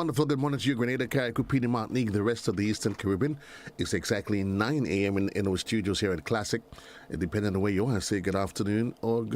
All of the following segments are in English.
wonderful good morning to you, Grenada, Carriacou, Martinique, the rest of the Eastern Caribbean. It's exactly 9 a.m. in our studios here at Classic. Depending on the way you are, I say good afternoon or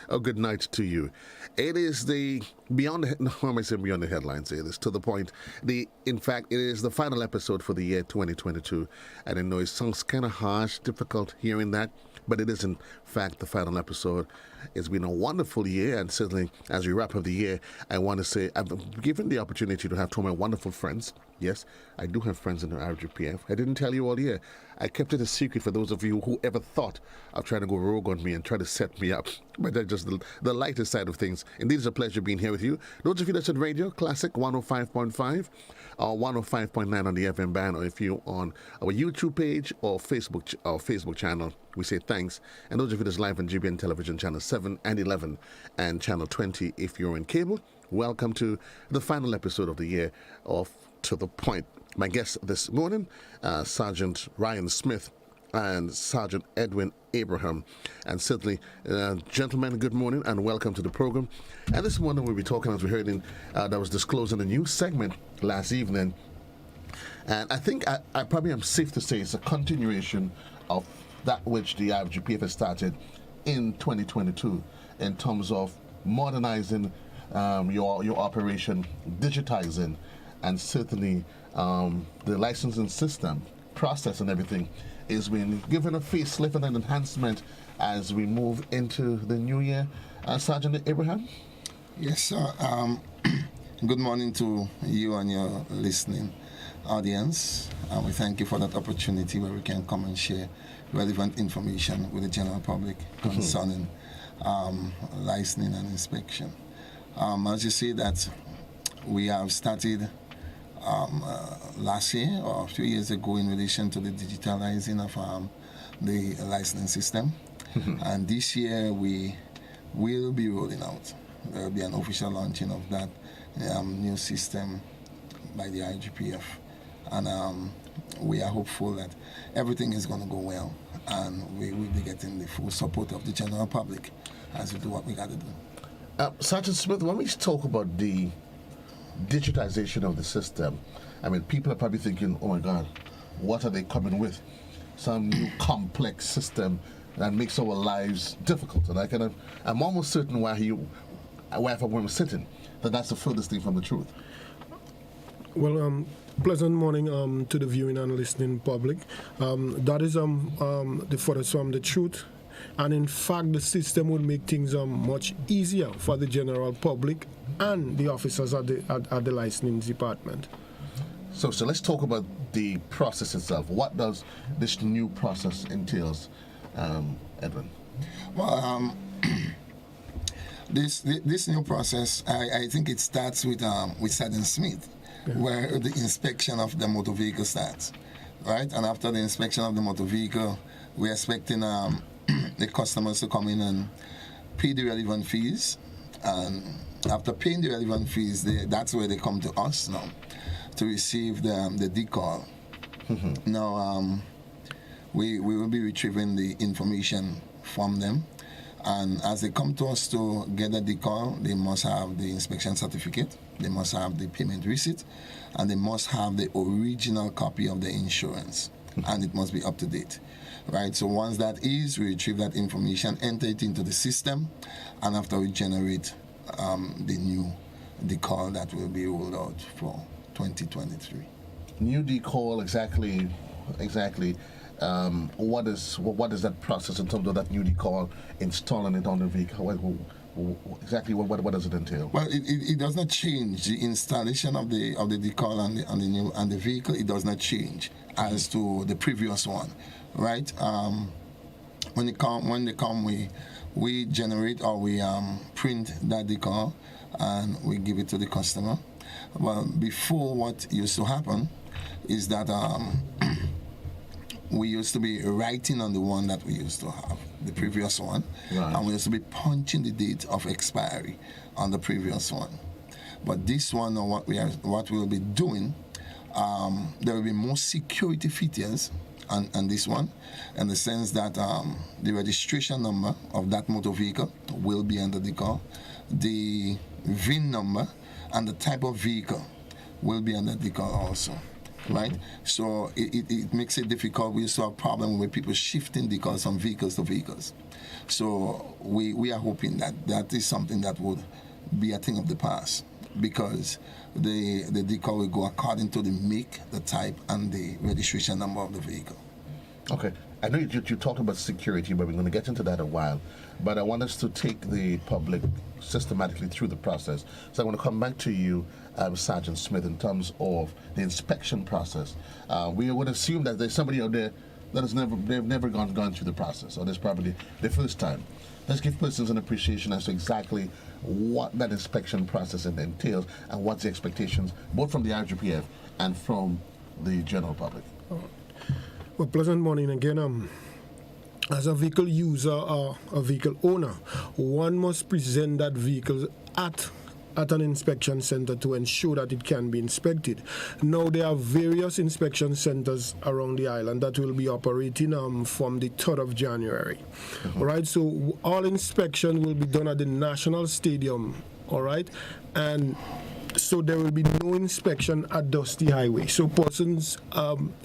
or good night to you. It is the beyond the no, I say beyond the headlines. It is to the point. In fact, it is the final episode for the year 2022, and I know it sounds kind of harsh, difficult hearing that, but it is in fact the final episode. It's been a wonderful year, and certainly as we wrap up the year, I want to say I've been given the opportunity to have two of my wonderful friends. Yes, I do have friends in the RGPF. I didn't tell you all year. I kept it a secret for those of you who ever thought of trying to go rogue on me and try to set me up. But that's just the lighter side of things. Indeed, it's a pleasure being here with you. Those of you that's at radio, Classic 105.5 or 105.9 on the FM band, or if you're on our YouTube page or Facebook channel, we say thanks. And those of you that's live on GBN Television Channel 7 and 11 and Channel 20 if you're in cable, welcome to the final episode of the year of To The Point. My guests this morning, Sergeant Ryan Smith and Sergeant Edwin Abraham. And certainly, gentlemen, good morning and welcome to the program. And this morning we'll be talking, as we heard, that was disclosed in a new segment last evening. And I think I probably am safe to say it's a continuation of that which the RGPF has started in 2022 in terms of modernizing your operation, digitizing, and certainly the licensing system, process and everything is being given a facelift and an enhancement as we move into the new year. Sergeant Abraham? Yes, sir. Good morning to you and your listening audience. We thank you for that opportunity where we can come and share relevant information with the general public concerning licensing and inspection. As you see that we have started last year or a few years ago in relation to the digitalizing of the licensing system. And this year we will be rolling out. There will be an official launching of that new system by the RGPF. And we are hopeful that everything is going to go well and we will be getting the full support of the general public as we do what we got to do. Sergeant Smith, when we talk about the digitization of the system, I mean, people are probably thinking, oh my God, what are they coming with? Some new complex system that makes our lives difficult. And I'm almost certain where I'm sitting, that's the furthest thing from the truth. Well, pleasant morning to the viewing and listening public. That is the furthest from the truth. And in fact, the system will make things much easier for the general public and the officers at the licensing department. So let's talk about the process itself. What does this new process entails, Edwin? Well, this new process, I think it starts with Sergeant Smith, where the inspection of the motor vehicle starts, right? And after the inspection of the motor vehicle, we're expecting the customers to come in and pay the relevant fees. And after paying the relevant fees, that's where they come to us now to receive the decal. Now, we will be retrieving the information from them. And as they come to us to get the decal, they must have the inspection certificate, they must have the payment receipt, and they must have the original copy of the insurance. And it must be up to date. Right, so once that is, we retrieve that information, enter it into the system, and after we generate the new decal that will be rolled out for 2023. New decal, exactly. What is that process in terms of that new decal, installing it on the vehicle? Exactly what does it entail? Well, it does not change the installation of the decal and the vehicle. It does not change as to the previous one. Right, when they come, we generate or we print that decal and we give it to the customer. Well, before, what used to happen is that we used to be writing on the one that we used to have, the previous one, right. And we used to be punching the date of expiry on the previous one. But this one, or what we'll be doing, there will be more security features on this one, in the sense that the registration number of that motor vehicle will be under the car, the VIN number, and the type of vehicle will be under decal also, right? So it makes it difficult. We used to have a problem with people shifting decals from vehicles to vehicles. So we are hoping that is something that would be a thing of the past, because the decal will go according to the make, the type, and the registration number of the vehicle. Okay. I know you talked about security, but we're going to get into that in a while. But I want us to take the public systematically through the process. So I want to come back to you, Sergeant Smith, in terms of the inspection process. We would assume that there's somebody out there that they've never gone through the process, or this probably the first time. Let's give persons an appreciation as to exactly what that inspection process entails and what's the expectations, both from the RGPF and from the general public. Well, pleasant morning again. As a vehicle user or a vehicle owner, one must present that vehicle at an inspection center to ensure that it can be inspected. Now, there are various inspection centers around the island that will be operating from the 3rd of January. All right, so all inspection will be done at the National Stadium, all right, and so there will be no inspection at Dusty Highway. So persons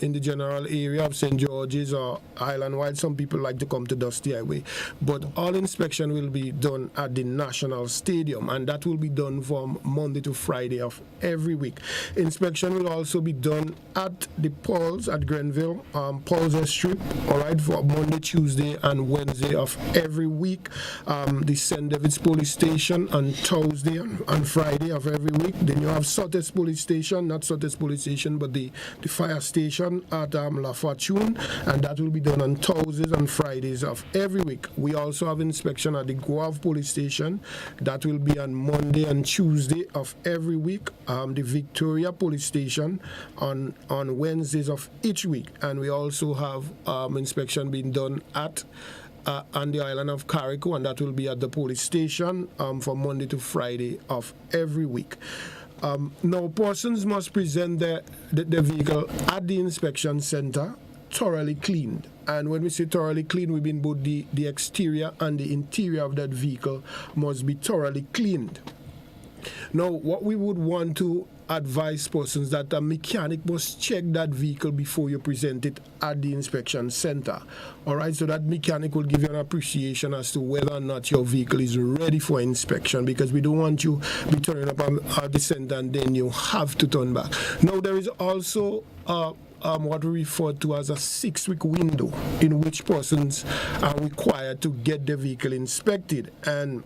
in the general area of St. George's or island-wide, some people like to come to Dusty Highway, but all inspection will be done at the National Stadium, and that will be done from Monday to Friday of every week. Inspection will also be done at the Paul's at Grenville, Paul's Strip, all right, for Monday, Tuesday, and Wednesday of every week. The St. David's Police Station on Thursday and Friday of every week. Then you have Sottes Police Station, not Sottes Police Station, but the fire station at La Fortune, and that will be done on Thursdays and Fridays of every week. We also have inspection at the Guave Police Station. That will be on Monday and Tuesday of every week. The Victoria Police Station on Wednesdays of each week. And we also have inspection being done at on the island of Carrico, and that will be at the police station from Monday to Friday of every week. Now, persons must present the vehicle at the inspection center thoroughly cleaned. And when we say thoroughly clean, we mean both the exterior and the interior of that vehicle must be thoroughly cleaned. Now, what we would want to advise persons that a mechanic must check that vehicle before you present it at the inspection center. All right, so that mechanic will give you an appreciation as to whether or not your vehicle is ready for inspection, because we don't want you be turning up at the center and then you have to turn back. Now, there is also what we refer to as a 6-week window in which persons are required to get the vehicle inspected. And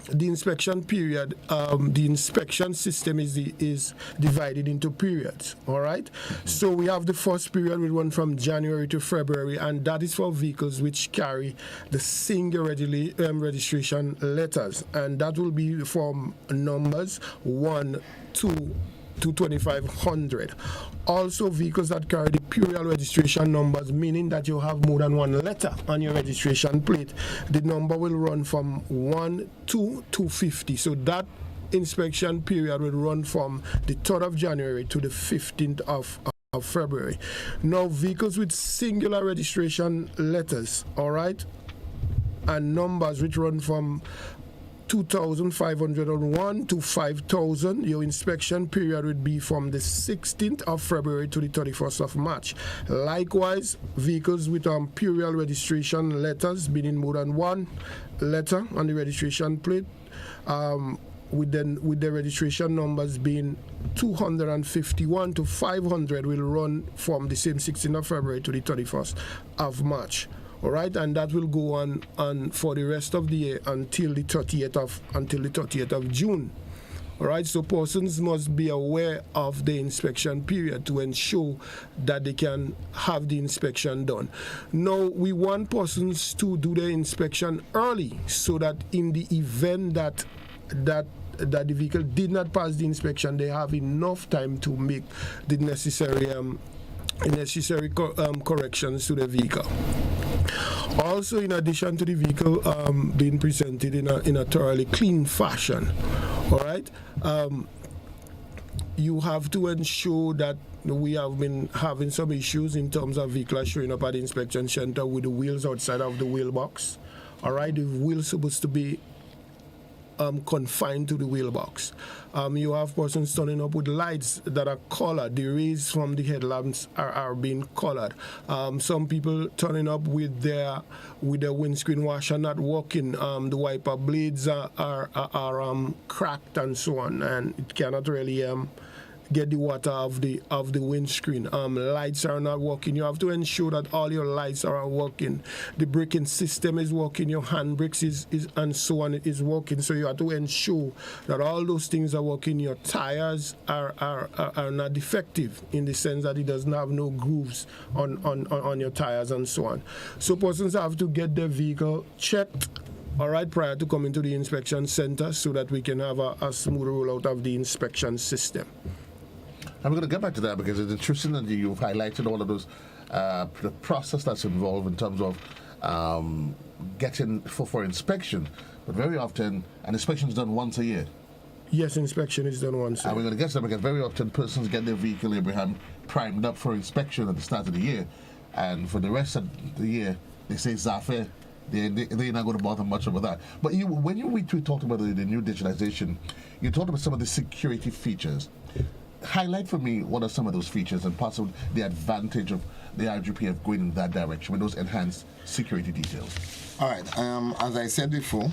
the inspection period, the inspection system is divided into periods, all right? So we have the first period, we run from January to February, and that is for vehicles which carry the single registration letters, and that will be from numbers 1 to 2500. Also, vehicles that carry the plural registration numbers, meaning that you have more than one letter on your registration plate, the number will run from 1 to 250. So that inspection period will run from the 3rd of January to the 15th of February. Now, vehicles with singular registration letters, all right, and numbers which run from 2,501 to 5,000. Your inspection period would be from the 16th of February to the 31st of March. Likewise, vehicles with plural registration letters, meaning more than one letter on the registration plate, with the registration numbers being 251 to 500, will run from the same 16th of February to the 31st of March. All right, and that will go on for the rest of the year until the 30th of June. All right, so persons must be aware of the inspection period to ensure that they can have the inspection done. Now, we want persons to do the inspection early, so that in the event that the vehicle did not pass the inspection, they have enough time to make the necessary corrections to the vehicle. Also, in addition to the vehicle being presented in a thoroughly clean fashion, all right, you have to ensure that we have been having some issues in terms of vehicles showing up at the inspection center with the wheels outside of the wheel box. All right, the wheel's supposed to be confined to the wheel box. You have persons turning up with lights that are colored. The rays from the headlamps are being colored. Some people turning up with their windscreen washer not working. The wiper blades are cracked and so on, and it cannot really get the water of the windscreen. Lights are not working. You have to ensure that all your lights are working. The braking system is working. Your handbrakes is and so on is working. So you have to ensure that all those things are working. Your tires are not defective in the sense that it doesn't have no grooves on your tires and so on. So persons have to get their vehicle checked, all right, prior to coming to the inspection center, so that we can have a smooth rollout of the inspection system. I'm going to get back to that because it's interesting that you've highlighted all of those, the process that's involved in terms of getting for inspection. But very often, an inspection is done once a year. Yes, inspection is done once a year. And we're going to get to that because very often persons get their vehicle, Abraham, primed up for inspection at the start of the year. And for the rest of the year, they say, Zafir, they're not going to bother much about that. But when we talked about the new digitalization, you talked about some of the security features. Highlight for me what are some of those features and possibly the advantage of the RGPF going in that direction with those enhanced security details. All right. As I said before,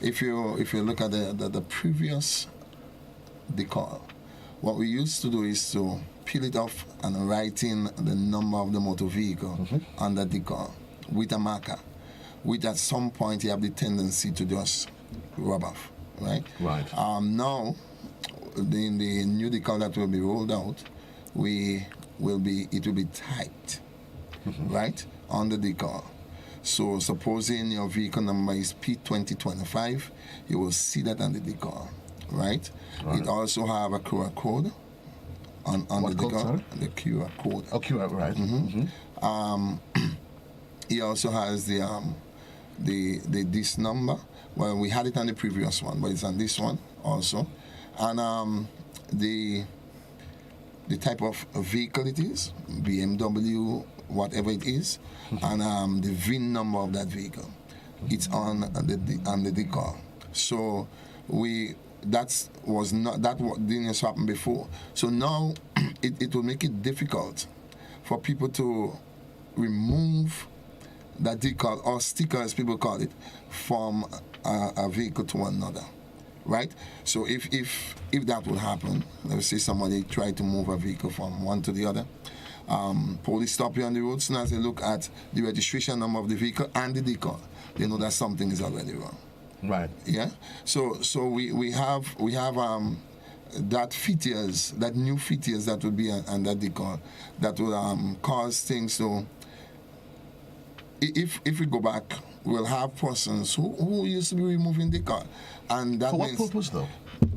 if you look at the previous decal, what we used to do is to peel it off and write in the number of the motor vehicle on the decal with a marker, which at some point you have the tendency to just rub off, right? Right. Now, in the new decal that will be rolled out, it will be typed, right, on the decal. So supposing your vehicle number is P2025, you will see that on the decal, right? It also have a QR code on what the code, decal. sorry? The QR code. Oh, QR, right. It also has the this number. Well, we had it on the previous one, but it's on this one also. And the type of vehicle it is, BMW, whatever it is, and the VIN number of that vehicle. It's on the decal. So that didn't just happen before. So now it will make it difficult for people to remove that decal or sticker, as people call it, from a vehicle to another. Right? So if that would happen, let's say somebody tried to move a vehicle from one to the other, police stop you on the road. Soon as they look at the registration number of the vehicle and the decal, they know that something is already wrong. Right. Yeah. So we have that new features that would be on that decal that will cause things to. If we go back, we'll have persons who used to be removing the car, and that for what means, purpose though?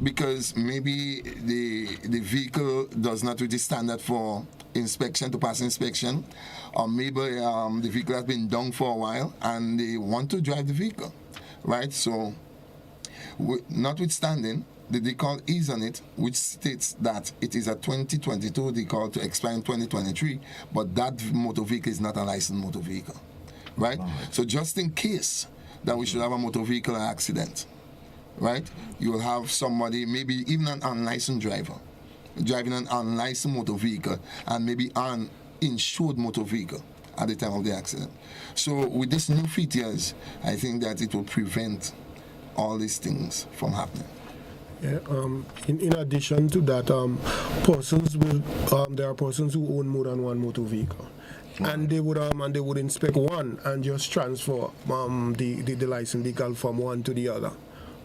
Because maybe the vehicle does not reach the standard for inspection, to pass inspection, or maybe the vehicle has been down for a while and they want to drive the vehicle, right? So, notwithstanding, the decal is on it, which states that it is a 2022 decal to expire in 2023, but that motor vehicle is not a licensed motor vehicle. Right? So just in case that we should have a motor vehicle accident, right? You will have somebody, maybe even an unlicensed driver, driving an unlicensed motor vehicle and maybe an insured motor vehicle at the time of the accident. So with these new features, I think that it will prevent all these things from happening. Yeah, in addition to that, there are persons who own more than one motor vehicle. And they would inspect one and just transfer the license decal from one to the other.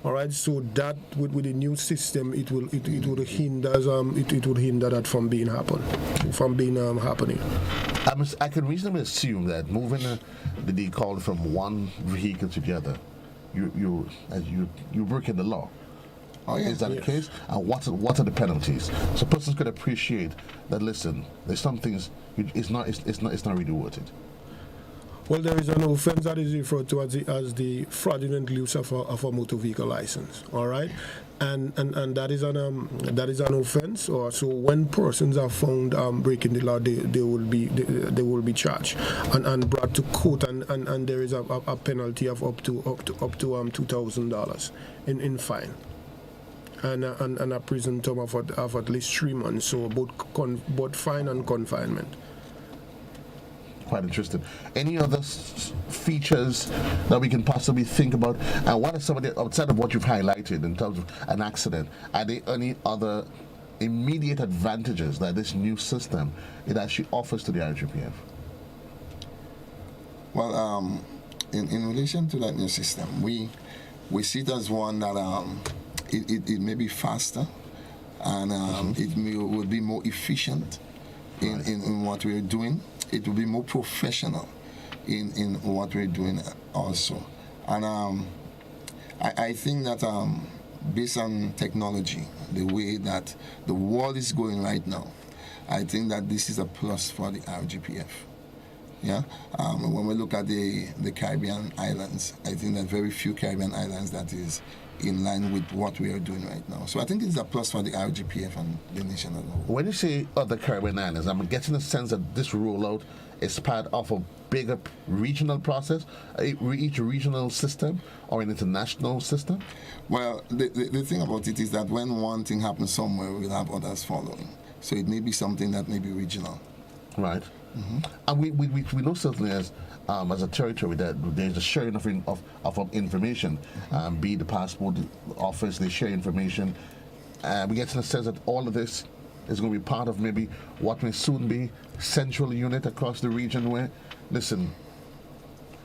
All right, so that with the new system, it would hinder that from being happening. I can reasonably assume that moving the decal from one vehicle to the other, you breaking the law. Oh, yeah. Is that the case? And what are the penalties? So persons could appreciate that. Listen, there's some things it's not really worth it. Well, there is an offense that is referred to as the fraudulent use of a motor vehicle license. All right, and that is an offense. Or so when persons are found breaking the law, they will be charged and brought to court, and there is a penalty of up to $2,000 in fine. And a prison term of at least 3 months. So both fine and confinement. Quite interesting. Any other features that we can possibly think about? And what are some of the, outside of what you've highlighted in terms of an accident, are there any other immediate advantages that this new system it actually offers to the RGPF? Well, in relation to that new system, we see it as one that it may be faster and will be more efficient in what we're doing. It will be more professional in what we're doing also. And I think that based on technology, the way that the world is going right now, I think that this is a plus for the RGPF. Yeah, when we look at the Caribbean islands, I think that very few Caribbean islands that is in line with what we are doing right now. So I think it's a plus for the RGPF and the nation as a whole. When you say other Caribbean islands, I'm getting a sense that this rollout is part of a bigger regional process, each regional system or an international system? Well, the thing about it is that when one thing happens somewhere, we'll have others following. So it may be something that may be regional. Right. Mm-hmm. And we know certainly as a territory that there's a sharing of information, be it the passport office, they share information. We get in the sense that all of this is going to be part of maybe what may soon be central unit across the region where, listen,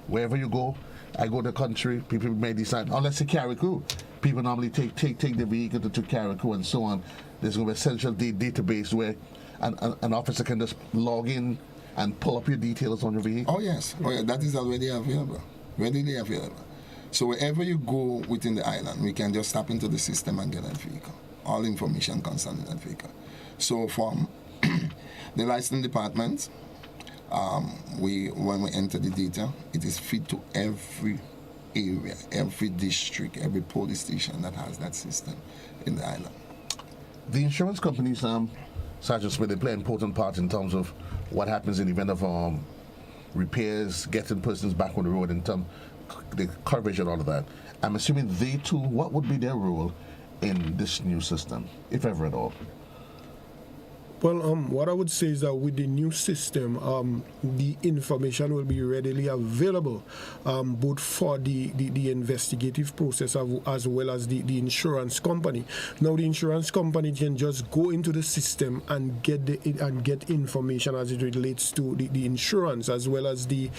wherever you go, I go to the country, people may decide, let's say Carriacou. People normally take the vehicle to Carriacou and so on. There's going to be a central database where an officer can just log in and pull up your details on your vehicle? Oh, yes. That is already available. Readily available. So wherever you go within the island, we can just tap into the system and get that vehicle. All information concerning that vehicle. So from the license department, when we enter the data, it is fed to every area, every district, every police station that has that system in the island. The insurance companies, Sergeant Smith, they play an important part in terms of what happens in the event of repairs, getting persons back on the road, in terms of the coverage and all of that. I'm assuming they too, what would be their role in this new system, if ever at all? Well, what I would say is that with the new system, the information will be readily available, both for the investigative process as well as the insurance company. Now, the insurance company can just go into the system and get information as it relates to the insurance, as well as the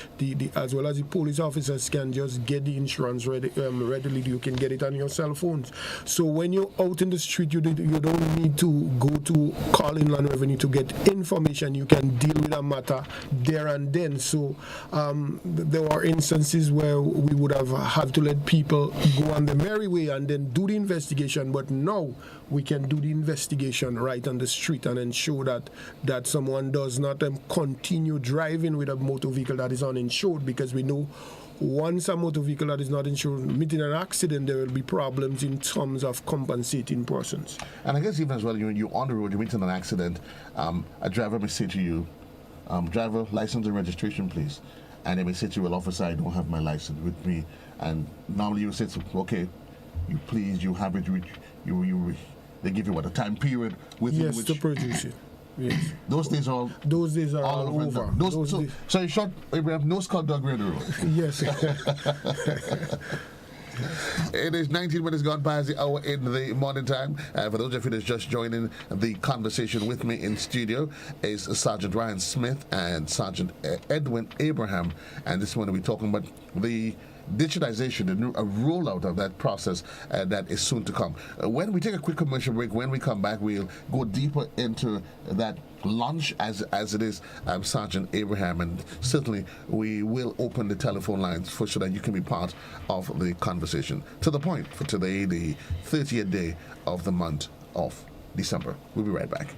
police officers can just get the insurance readily. You can get it on your cell phones. So when you're out in the street, you don't need to go to call inland revenue to get information. You can deal with a matter there and then. So there are instances where we would have to let people go on the merry way and then do the investigation, but now we can do the investigation right on the street and ensure that someone does not continue driving with a motor vehicle that is uninsured, because we know once a motor vehicle that is not insured meeting an accident, there will be problems in terms of compensating persons. And I guess even as well, you're on the road, you meet an accident, a driver may say to you, driver, license and registration, please. And they may say to you, well, officer, I don't have my license with me. And normally you say, okay, you have it, they give you a time period with yes, which to produce it. Yes. Those days are all over. So in short, Abraham, no Scott Dog Radio Road. Yes. It is 19 minutes gone past the hour in the morning time. For those of you that's just joining the conversation with me in studio is Sergeant Ryan Smith and Sergeant Edwin Abraham. And this morning we're talking about the digitization, a rollout of that process that is soon to come. When we take a quick commercial break, when we come back, we'll go deeper into that launch as it is, Sergeant Abraham, and certainly we will open the telephone lines so that you can be part of the conversation. To the point for today, the 30th day of the month of December. We'll be right back.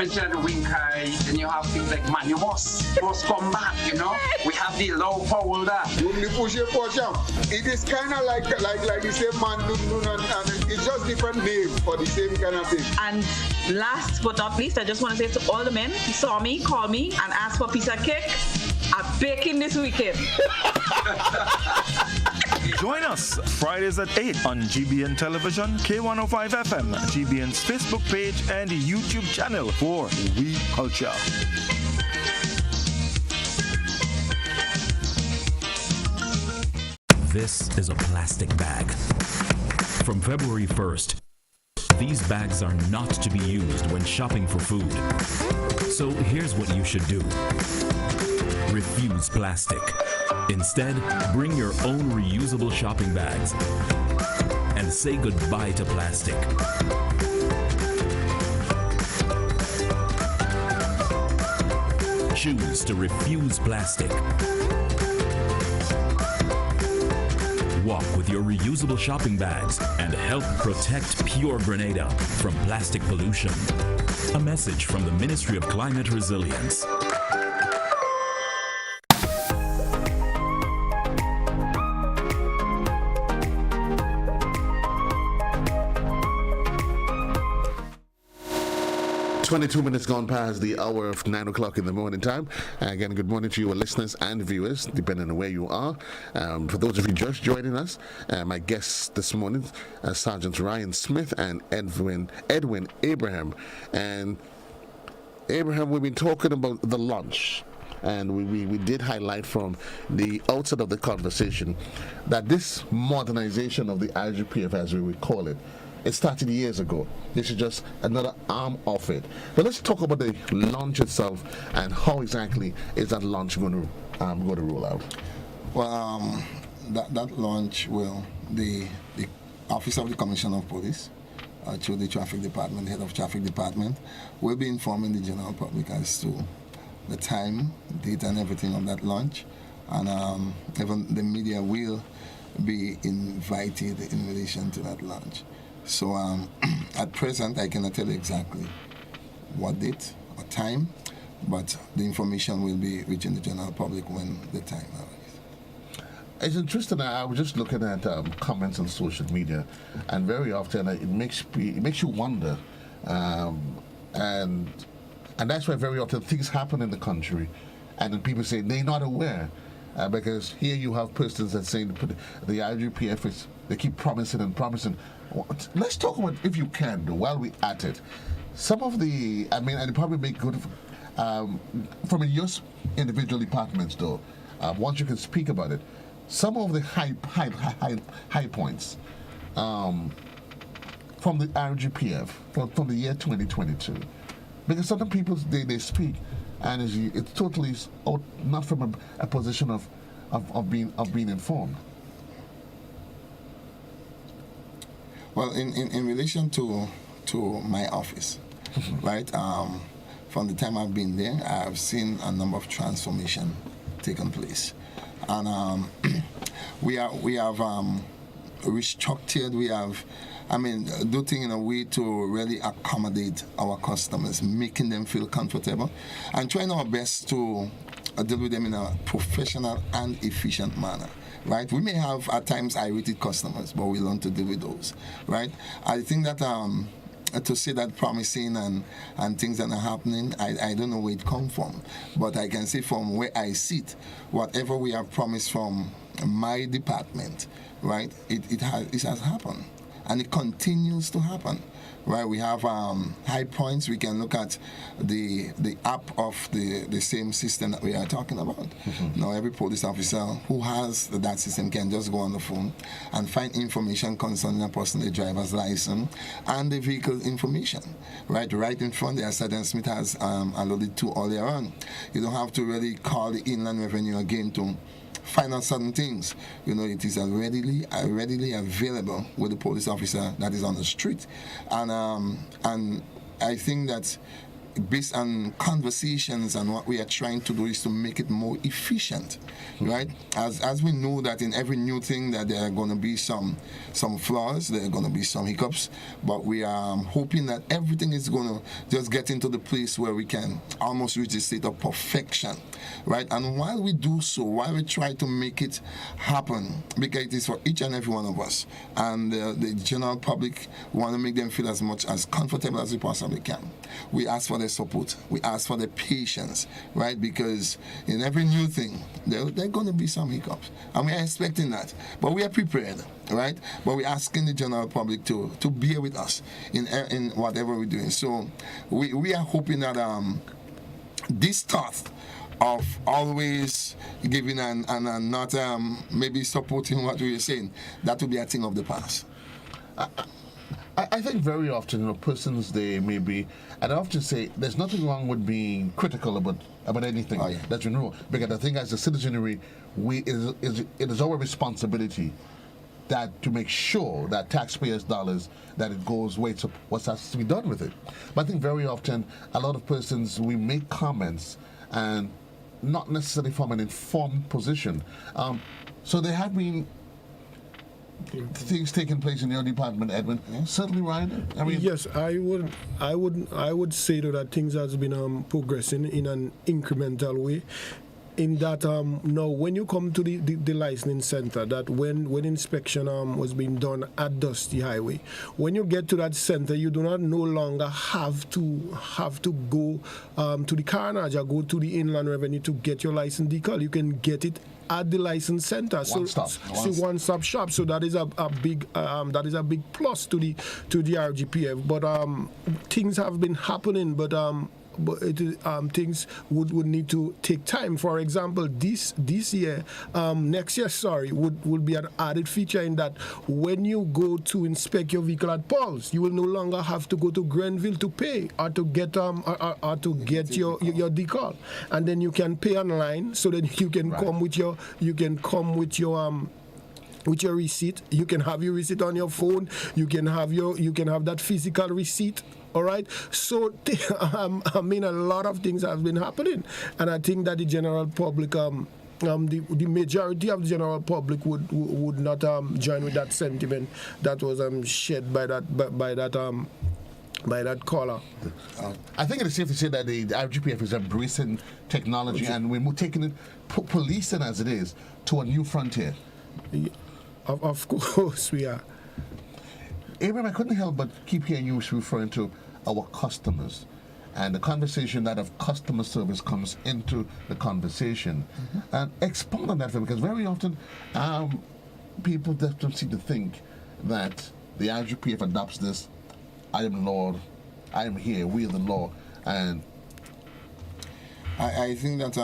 mention the wing kai, then you have things like man, you must come back, you know. We have the low power that. It is kind of like the same man, and it's just different name for the same kind of thing. And last but not least, I just want to say to all the men who saw me, call me, and ask for a piece of cake. I'm baking this weekend. Join us Fridays at 8 on GBN Television, K105 FM, GBN's Facebook page and YouTube channel for We Culture. This is a plastic bag. From February 1st, these bags are not to be used when shopping for food. So here's what you should do. Refuse plastic. Instead, bring your own reusable shopping bags and say goodbye to plastic. Choose to refuse plastic. Walk with your reusable shopping bags and help protect pure Grenada from plastic pollution. A message from the Ministry of Climate Resilience. 22 minutes gone past the hour of 9 o'clock in the morning time. Again, good morning to you, our listeners and viewers, depending on where you are. For those of you just joining us, my guests this morning, Sergeant Ryan Smith and Edwin Abraham. And Abraham, we've been talking about the launch. And we did highlight from the outset of the conversation that this modernization of the RGPF, as we would call it, it started years ago. This is just another arm of it. But let's talk about the launch itself and how exactly is that launch going to roll out? Well, that launch will the Office of the Commissioner of Police, through the Traffic Department, the Head of Traffic Department, will be informing the general public as to the time, date, and everything of that launch, and even the media will be invited in relation to that launch. So at present, I cannot tell you exactly what date or time, but the information will be reaching the general public when the time arrives. It's interesting. I was just looking at comments on social media, and very often it makes you wonder, and that's why very often things happen in the country, and then people say they're not aware, because here you have persons that say the IGPF they keep promising and promising. Let's talk about, if you can, while we're at it, some of the, and it probably make good from your individual departments though. Once you can speak about it, some of the high points from the RGPF from the year 2022, because some people they speak, and it's totally not from a position of being informed. Well, in relation to my office, right? From the time I've been there, I've seen a number of transformation taken place, and we have restructured. We have, do things in a way to really accommodate our customers, making them feel comfortable, and trying our best to deal with them in a professional and efficient manner. Right, we may have at times irritated customers, but we learn to deal with those. Right, I think that to say that promising and things that are happening, I don't know where it comes from, but I can say from where I sit, whatever we have promised from my department, right, it has happened, and it continues to happen. Right, we have high points. We can look at the app of the same system that we are talking about. Mm-hmm. Now, every police officer who has that system can just go on the phone and find information concerning a person, the driver's license, and the vehicle information. Right in front there, Sergeant Smith has alluded to earlier on. You don't have to really call the Inland Revenue again to find out certain things. It is readily available with the police officer that is on the street, and I think that based on conversations, and what we are trying to do is to make it more efficient, right? As we know that in every new thing that there are going to be some flaws, there are going to be some hiccups, but we are hoping that everything is going to just get into the place where we can almost reach the state of perfection, right? And while we do so, while we try to make it happen, because it is for each and every one of us, and the general public, we want to make them feel as much as comfortable as we possibly can. We ask for their support. We ask for their patience, right? Because in every new thing, there are going to be some hiccups, and we are expecting that. But we are prepared, right? But we're asking the general public to bear with us in whatever we're doing. So we are hoping that this thought of always giving and not maybe supporting what we were saying, that will be a thing of the past. I think very often, persons, they may be, and I often say there's nothing wrong with being critical about anything that you know, because I think as a citizenry, it is our responsibility that to make sure that taxpayers' dollars, that it goes where what's has to be done with it. But I think very often, a lot of persons, we make comments and not necessarily from an informed position. So there have been things taking place in your department, Edwin. Certainly, Ryan. I mean, yes, I would say that things has been progressing in an incremental way. In that now, when you come to the licensing center, that when inspection was being done at Dusty Highway, when you get to that center, you do not no longer have to go to the carnage or go to the Inland Revenue to get your license decal. You can get it at the license center. One-stop shop. So that is a big plus to the RGPF. But things have been happening, but things would need to take time. For example, next year, would be an added feature in that when you go to inspect your vehicle at Paul's, you will no longer have to go to Grenville to pay or to get your decal, and then you can pay online, so that you can come with your receipt. You can have your receipt on your phone. You can have that physical receipt. All right. So I mean, a lot of things have been happening, and I think that the general public, the majority of the general public would not join with that sentiment that was shared by that caller. I think it is safe to say that the RGPF is embracing technology, and we're taking it, policing as it is, to a new frontier. Of course we are. Abraham, I couldn't help but keep hearing you referring to our customers, and the conversation that of customer service comes into the conversation. And expound on that, because very often people don't seem to think that the RGPF adopts this, I am Lord, I am here, we are the law. And I think that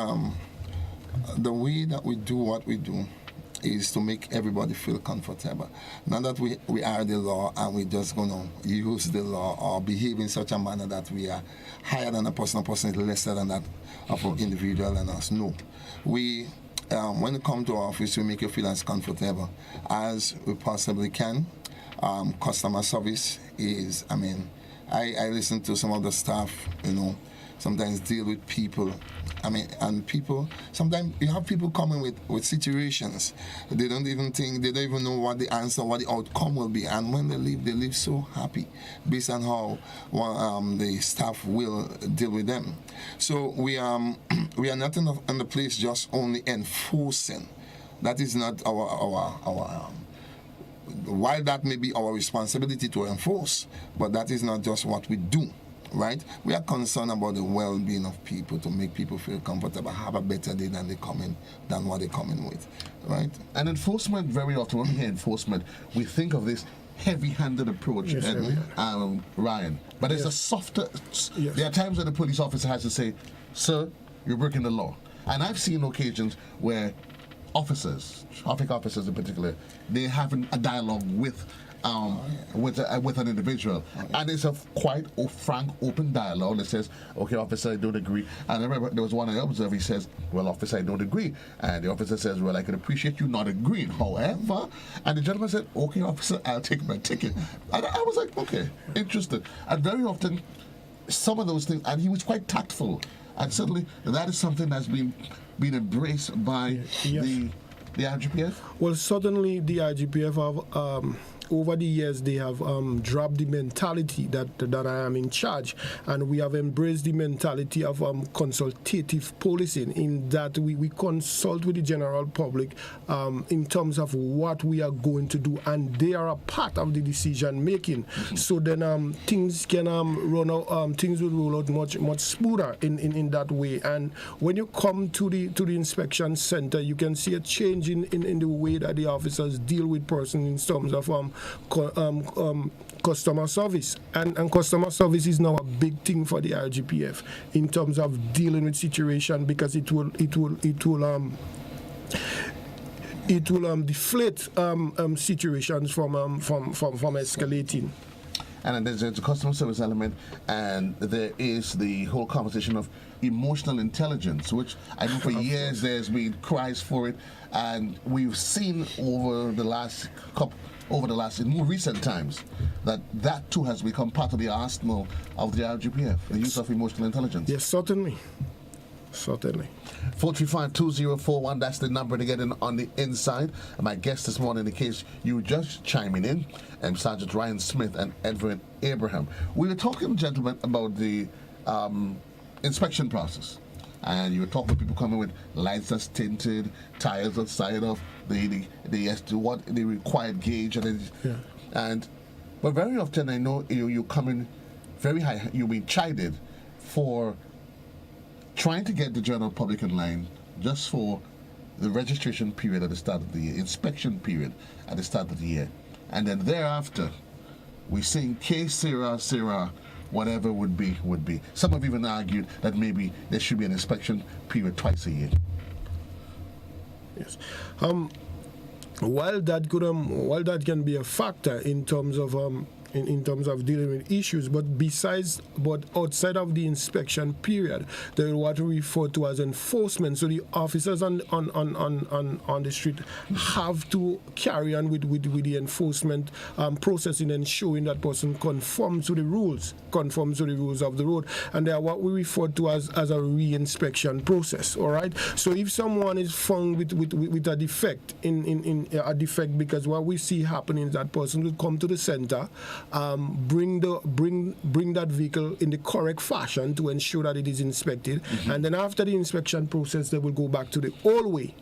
the way that we do what we do is to make everybody feel comfortable. Not that we are the law and we're just going to use the law or behave in such a manner that we are higher than a person is lesser than that of an individual and us. No. We, when you come to our office, we make you feel as comfortable as we possibly can. Customer service is, I listen to some of the staff, sometimes deal with people. And people, sometimes you have people coming with situations. They don't even know what the answer, what the outcome will be. And when they leave so happy based on how the staff will deal with them. So we are not in the place just only enforcing. That is not our while that may be our responsibility to enforce, but that is not just what we do. Right? We are concerned about the well-being of people, to make people feel comfortable, have a better day than what they come in with. Right? And enforcement, very often when we hear enforcement, we think of this heavy-handed approach, Ryan. But it's a softer. There are times when the police officer has to say, "Sir, you're breaking the law." And I've seen occasions where traffic officers in particular, they're having a dialogue with an individual, and it's a quite frank, open dialogue that says, "Okay, officer, I don't agree." And I remember there was one I observed. He says, "Well, officer, I don't agree," and the officer says, "Well, I can appreciate you not agreeing. However," and the gentleman said, "Okay, officer, I'll take my ticket." And I was like, "Okay, interesting." And very often, some of those things, and he was quite tactful. And certainly that is something that's been embraced by the RGPF. Well, certainly the RGPF have over the years they have dropped the mentality that I am in charge, and we have embraced the mentality of consultative policing, in that we consult with the general public in terms of what we are going to do, and they are a part of the decision making. So then things can run out, things will roll out much smoother in that way. And when you come to the inspection center, you can see a change in the way that the officers deal with persons in terms of customer service, and customer service is now a big thing for the RGPF in terms of dealing with situation, because it will deflate situations from escalating. And there's a customer service element, and there is the whole conversation of emotional intelligence, which I know for years there's been cries for it, and we've seen over the last in more recent times that too has become part of the arsenal of the RGPF, the use of emotional intelligence. Yes, certainly. 435-2041, that's the number to get in on the inside. And my guest this morning, in case you were just chiming in, Sergeant Ryan Smith and Edwin Abraham. We were talking, gentlemen, about the inspection process. And you were talking about people coming with lights that's tinted, tires outside of the required gauge, but very often I know you come in very high. You've been chided for trying to get the general public in line just for the registration period at the start of the year, inspection period at the start of the year, and then thereafter we're seeing Sarah, whatever would be. Some have even argued that maybe there should be an inspection period twice a year. Yes. While that can be a factor in terms of in terms of dealing with issues, but outside of the inspection period, there is what we refer to as enforcement. So the officers on the street have to carry on with the enforcement process in ensuring that person conforms to the rules of the road, and they are what we refer to as a re-inspection process. All right. So if someone is found with a defect because what we see happening is that person will come to the center, bring that vehicle in the correct fashion to ensure that it is inspected, and then after the inspection process, they will go back to the old way.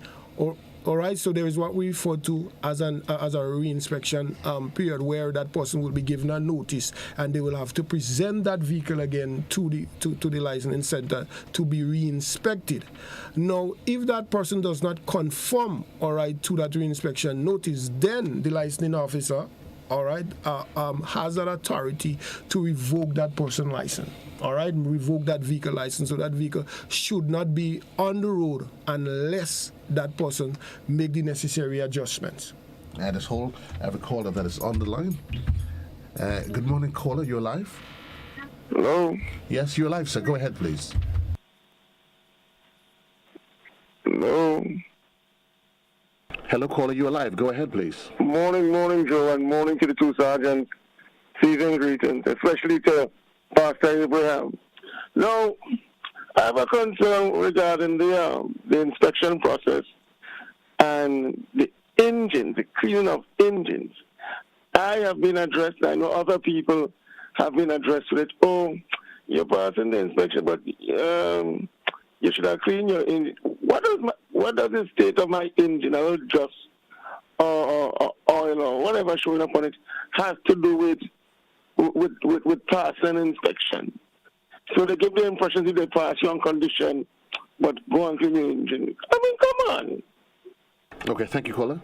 All right, so there is what we refer to as a re-inspection period, where that person will be given a notice, and they will have to present that vehicle again to the licensing center to be re-inspected. Now, if that person does not conform, all right, to that re-inspection notice, then the licensing officer, all right, has that authority to revoke that person's license. All right, revoke that vehicle license. So that vehicle should not be on the road unless that person make the necessary adjustments. And every caller that is on the line. Good morning, caller. You're live. Hello. Yes, you're live, sir. Go ahead, please. Hello. Hello, caller. You're live. Go ahead, please. Morning, Joe, and morning to the two sergeants. Season greetings, especially to Pastor Abraham. Now, I have a concern regarding the inspection process and the engines, the cleaning of engines. I have been addressed, I know other people have been addressed with it. Oh, you're passing the inspection, but you should have cleaned your engine. What does the state of my engine, or just oil or whatever showing up on it, has to do with passing inspection? So they give the impression that they pass you on condition, but go and clean your engine. I mean, come on. Okay, thank you, caller.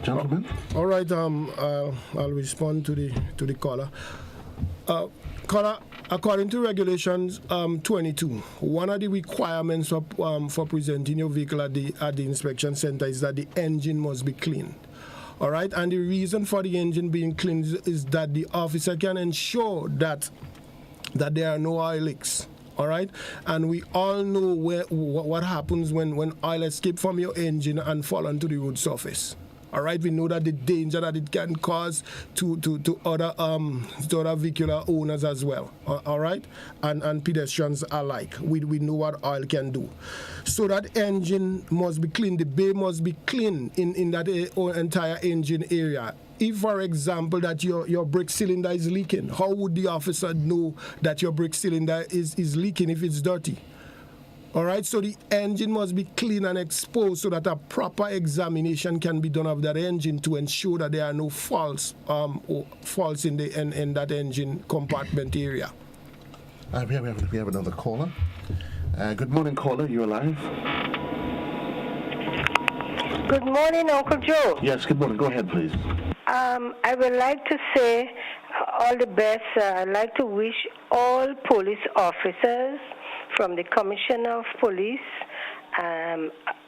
Gentlemen. All right. I'll respond to the caller. Caller, according to regulations 22, one of the requirements for presenting your vehicle at the inspection center is that the engine must be cleaned. All right, and the reason for the engine being cleaned is that the officer can ensure that there are no oil leaks. All right, and we all know what happens when oil escapes from your engine and fall onto the road surface. All right, we know that the danger that it can cause to other vehicular owners as well. All right, and pedestrians alike. We know what oil can do. So that engine must be clean. The bay must be clean in that entire engine area. If, for example, that your brake cylinder is leaking, how would the officer know that your brake cylinder is leaking if it's dirty? All right, so the engine must be clean and exposed so that a proper examination can be done of that engine to ensure that there are no faults in that engine compartment area. We have another caller. Good morning, caller. You're live. Good morning, Uncle Joe. Yes, good morning. Go ahead, please. I would like to say all the best. I'd like to wish all police officers from the Commissioner of Police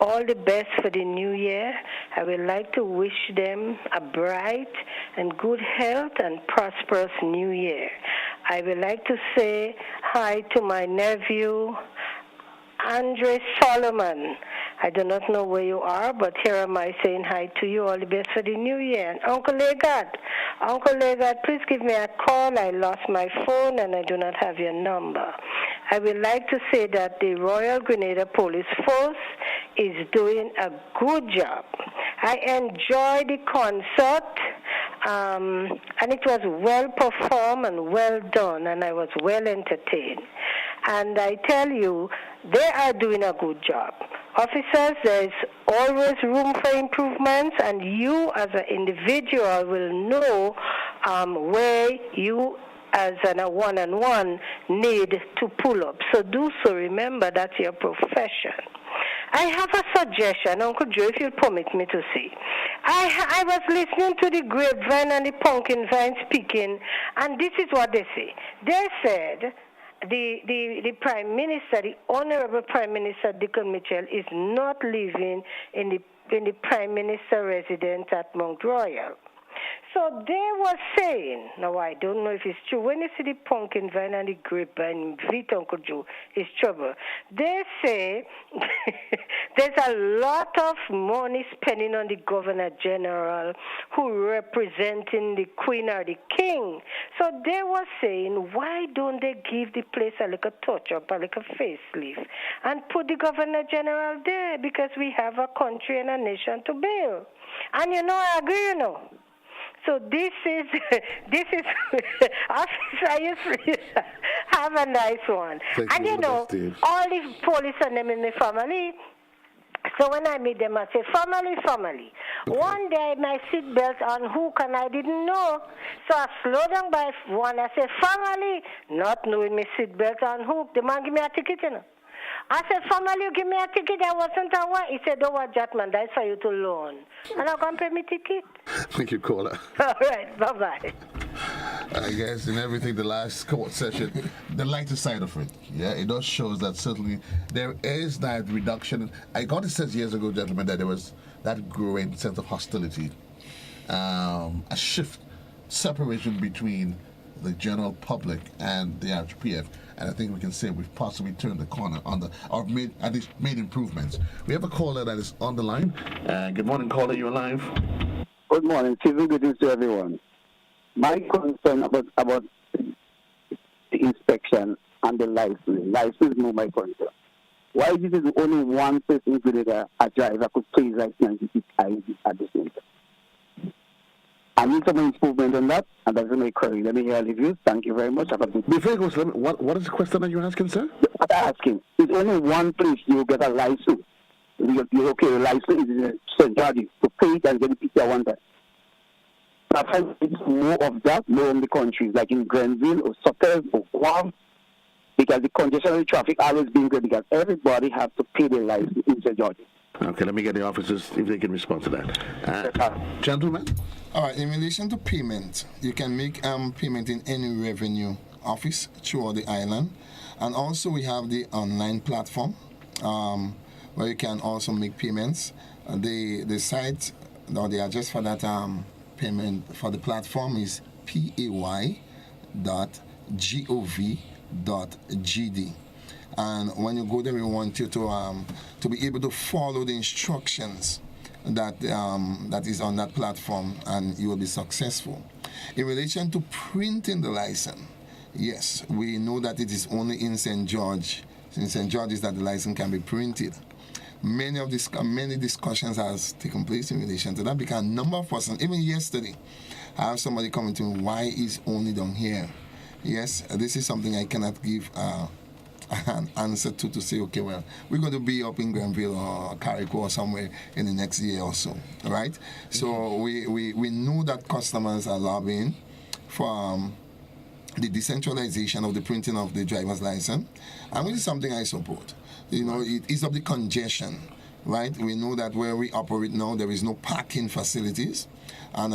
all the best for the new year. I would like to wish them a bright and good health and prosperous new year. I would like to say hi to my nephew, Andre Solomon. I do not know where you are, but here am I saying hi to you. All the best for the new year. And Uncle Legat, please give me a call. I lost my phone and I do not have your number. I would like to say that the Royal Grenada Police Force is doing a good job. I enjoyed the concert, and it was well performed and well done, and I was well entertained. And I tell you, they are doing a good job. Officers, there's always room for improvements, and you as an individual will know where you as a one-on-one need to pull up. So do so. Remember, that's your profession. I have a suggestion, Uncle Joe, if you'll permit me to say. I was listening to the grapevine and the pumpkin vine speaking, and this is what they say. They said the Prime Minister, the Honorable Prime Minister Dickon Mitchell, is not living in the Prime Minister residence at Mount Royal. So they were saying, now I don't know if it's true, when you see the pumpkin vine and the grapevine, Vita Uncle Joe, it's trouble. They say there's a lot of money spending on the Governor General who representing the Queen or the King. So they were saying, why don't they give the place a little touch-up, a little facelift, and put the Governor General there, because we have a country and a nation to build. And I agree, So this is officer, you have a nice one. Thank you, all the police and them in my family. So when I meet them, I say, family. Okay. One day my seatbelt unhook and I didn't know. So I slow down by one. I say, family, not knowing my seatbelt unhook. The man give me a ticket, I said, family, you give me a ticket. I wasn't aware. He said, don't worry, Jatman, that's for you to loan. And I'm going to pay me ticket. Thank you, caller. All right, bye-bye. I guess in everything, the last court session, the lighter side of it, it does shows that certainly there is that reduction. I got it said years ago, gentlemen, that there was that growing sense of hostility, a shift, separation between the general public and the RGPF. And I think we can say we've possibly turned the corner or made improvements. We have a caller that is on the line. Good morning, caller. You're live. Good morning. Civil greetings to everyone. My concern about the inspection and the license no my concern. Why is it only one person included a driver could play his license and ID at the same time? I need some improvement on that, and that's my query. Let me hear the views. Thank you very much. Before you go, what is the question that you're asking, sir? What I'm asking is only one place you get a license. You're okay, a license is in St. George's to pay it and get a picture one time. I find it's more of that, more in the countries, like in Grenville or Sutters or Guam, because the congestion of the traffic always being good because everybody has to pay their license in St. George's. Okay, let me get the officers if they can respond to that. Gentlemen? All right, in relation to payment, you can make payment in any revenue office throughout the island. And also we have the online platform where you can also make payments. The site, or the address for that payment for the platform is pay.gov.gd. And when you go there, we want you to be able to follow the instructions that is on that platform, and you will be successful. In relation to printing the license, yes, we know that it is only in St. George, that the license can be printed. Many discussions has taken place in relation to that, because a number of persons, even yesterday, I have somebody coming to me, why is only down here? Yes, this is something I cannot give an answer to say, okay, well, we're going to be up in Granville or Carrico or somewhere in the next year or so, right? So we know that customers are lobbying for the decentralization of the printing of the driver's license, and which is something I support. You know, it is of the congestion, right? We know that where we operate now, there is no parking facilities, and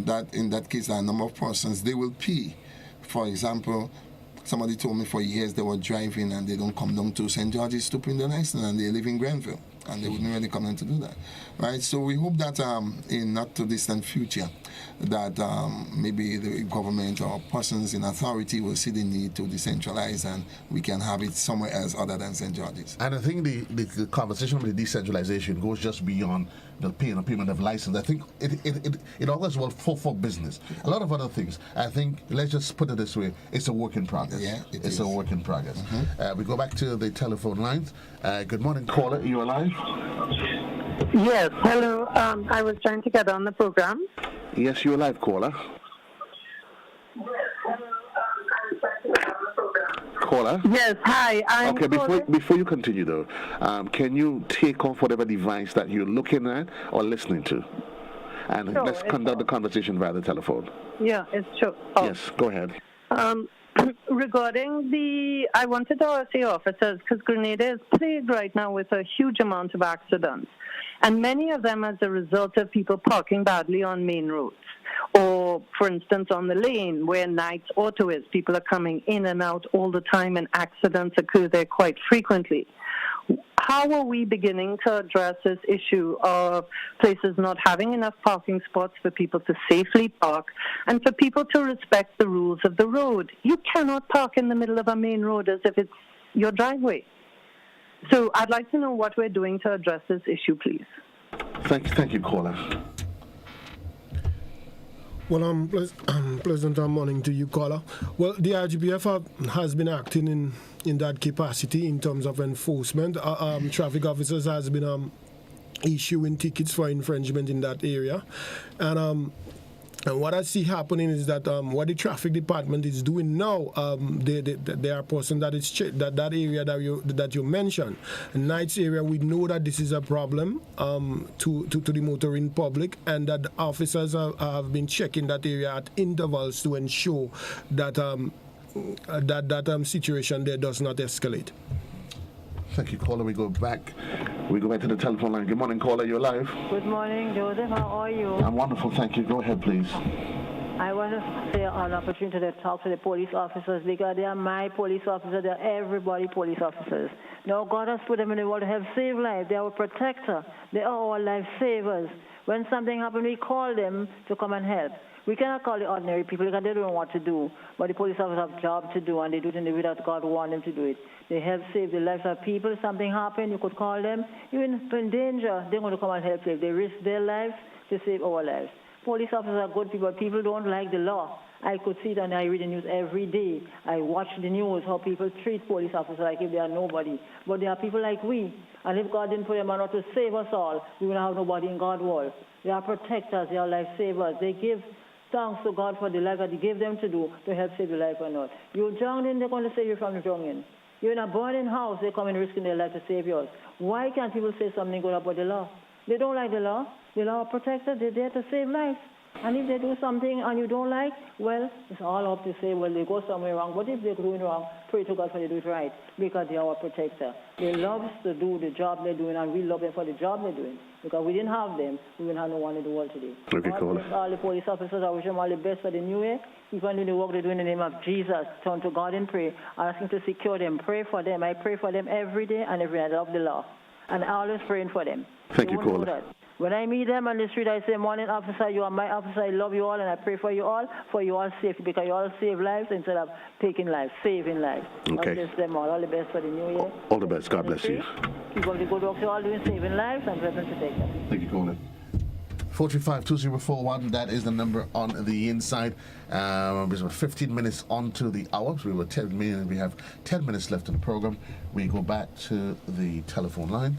that in that case, a number of persons, they will pay. For example, somebody told me for years they were driving and they don't come down to St. George's to print their license, and they live in Granville, and they wouldn't really come in to do that, right? So we hope that in not too distant future, that maybe the government or persons in authority will see the need to decentralize, and we can have it somewhere else other than St. George's. And I think the conversation with the decentralization goes just beyond the payment of license. I think it always will for business. A lot of other things. I think, let's just put it this way, it's a work in progress. Yeah, it's a work in progress. We go back to the telephone lines. Good morning, caller. Are you alive? Yes, hello. I was trying to get on the program. Yes, you're alive, caller. Caller? Yes, hi. Okay, before you continue though, can you take off whatever device that you're looking at or listening to? And sure, let's conduct the conversation via the telephone. Yeah, it's true. Oh. Yes, go ahead. Regarding I wanted to ask the officers, because Grenada is plagued right now with a huge amount of accidents, and many of them as a result of people parking badly on main roads, or, for instance, on the lane where Knight's Auto is. People are coming in and out all the time, and accidents occur there quite frequently. How are we beginning to address this issue of places not having enough parking spots for people to safely park and for people to respect the rules of the road? You cannot park in the middle of a main road as if it's your driveway. So I'd like to know what we're doing to address this issue, please. Thank you, caller. Well, pleasant morning to you, caller. Well, the RGPF has been acting in that capacity in terms of enforcement. Traffic officers has been issuing tickets for infringement in that area, and what I see happening is that what the traffic department is doing now, there are persons that is that area that you mentioned, Knight's area. We know that this is a problem to the motoring public, and that the officers have been checking that area at intervals to ensure that that situation there does not escalate. Thank you, caller. We go back to the telephone line. Good morning, caller. You're live. Good morning, Joseph. How are you? I'm wonderful, thank you. Go ahead, please. I want to say an opportunity to talk to the police officers, because they are my police officers. They are everybody police officers. Now, God has put them in the world to help save lives. They are our protector. They are our life savers. When something happens, we call them to come and help. We cannot call the ordinary people because they don't know what to do. But the police officers have a job to do, and they do it in the way that God wants them to do it. They help save the lives of people. Something happened, you could call them. You're in danger, they're going to come and help you. They risk their lives to save our lives. Police officers are good people. People don't like the law. I could see it, and I read the news every day. I watch the news, how people treat police officers like if they are nobody. But they are people like we. And if God didn't put them on to save us all, we wouldn't have nobody in God's world. They are protectors. They are life savers. They give thanks to God for the life that He gave them to do to help save your life or not. You're drowned in, they're going to save you from drowning. You're in a burning house, they come and risking their life to save yours. Why can't people say something good about the law? They don't like the law. The law protects us. They're there to save lives. And if they do something and you don't like, well, it's all up to say, well, they go somewhere wrong. But if they're doing wrong, pray to God for they do it right, because they are our protector. They love to do the job they're doing, and we love them for the job they're doing. Because we didn't have them, we wouldn't have no one in the world today. Okay, cool. All the police officers, I wish them all the best for the new year. Keep on doing the work they do in the name of Jesus. Turn to God and pray. Ask Him to secure them. Pray for them. I pray for them every day and every day. I love the law. And I always praying for them. Thank you, caller. When I meet them on the street, I say, morning, officer, you are my officer. I love you all, and I pray for you all safety, because you all save lives instead of taking lives, saving lives. Okay. God bless them all. All the best for the new year. All the best. God bless you. keep up the good work. You're all doing saving lives and weapon protection. Thank you, Colin. 435-2041, that is the number on the inside. We're 15 minutes on to the hour. So we have 10 minutes left in the program. We go back to the telephone line.